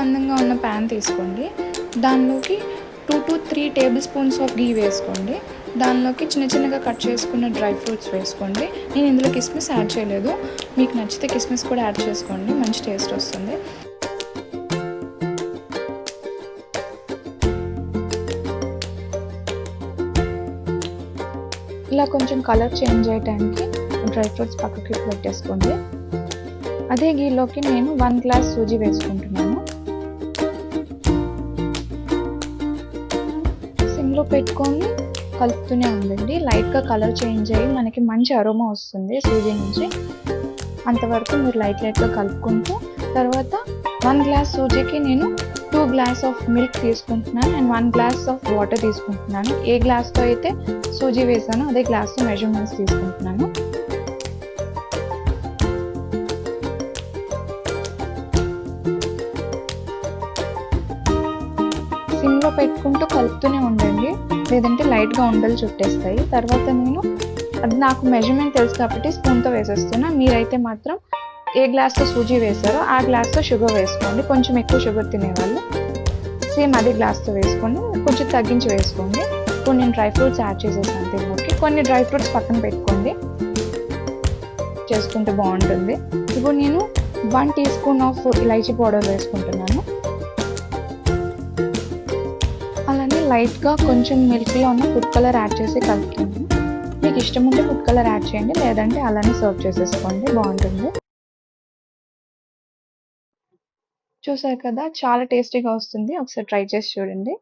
మందంగా ఉన్న ప్యాన్ తీసుకోండి. దానిలోకి 2 to 3 టేబుల్ స్పూన్స్ ఆఫ్ గీ వేసుకోండి. దానిలోకి చిన్న చిన్నగా కట్ చేసుకున్న డ్రై ఫ్రూట్స్ వేసుకోండి. నేను ఇందులో కిస్మిస్ యాడ్ చేయలేదు. మీకు నచ్చితే కిస్మిస్ కూడా యాడ్ చేసుకోండి, మంచి టేస్ట్ వస్తుంది. ఇలా కొంచెం కలర్ చేంజ్ అయ్యడానికి డ్రై ఫ్రూట్స్ పక్కకి పెట్టేసుకోండి. అదే గీలోకి నేను 1 గ్లాస్ సూజీ వేసుకుంటున్నాను. సిమ్లో పెట్టుకొని కలుపుతూనే ఉండండి. లైట్గా కలర్ చేంజ్ అయ్యి మనకి మంచి అరోమా వస్తుంది సూజీ నుంచి. అంతవరకు మీరు లైట్గా కలుపుకుంటూ, తర్వాత 1 గ్లాస్ సూజీకి నేను 2 గ్లాస్ ఆఫ్ మిల్క్ తీసుకుంటున్నాను అండ్ 1 గ్లాస్ ఆఫ్ వాటర్ తీసుకుంటున్నాను. ఏ గ్లాస్తో అయితే సూజీ వేసానో అదే గ్లాస్తో మెజర్మెంట్స్ తీసుకుంటున్నాను. సిమ్లో పెట్టుకుంటూ కలుపుతూనే ఉండండి, లేదంటే లైట్గా ఉండలు చుట్టేస్తాయి. తర్వాత నేను అది నాకు మెజర్మెంట్ తెలుసు కాబట్టి స్పూన్తో వేసేస్తున్నా. మీరైతే మాత్రం ఏ గ్లాస్తో సూజీ వేసారో ఆ గ్లాస్తో షుగర్ వేసుకోండి. కొంచెం ఎక్కువ షుగర్ తినేవాళ్ళు సేమ్ అదే గ్లాస్తో వేసుకోండి, కొంచెం తగ్గించి వేసుకోండి. ఇప్పుడు నేను డ్రై ఫ్రూట్స్ యాడ్ చేసేసాను దీనిలోకి. కొన్ని డ్రై ఫ్రూట్స్ పక్కన పెట్టుకోండి, చేసుకుంటే బాగుంటుంది. ఇప్పుడు నేను 1 tea spoon of elaichi powder వేసుకుంటున్నాను. అలానే లైట్గా కొంచెం మిల్క్లో ఉన్న ఫుడ్ కలర్ యాడ్ చేసి కలుపుతున్నాను. మీకు ఇష్టం ఉంటే ఫుడ్ కలర్ యాడ్ చేయండి, లేదంటే అలానే సర్వ్ చేసేసుకోండి, బాగుంటుంది. చూసారు కదా, చాలా టేస్టీగా వస్తుంది. ఒకసారి ట్రై చేసి చూడండి.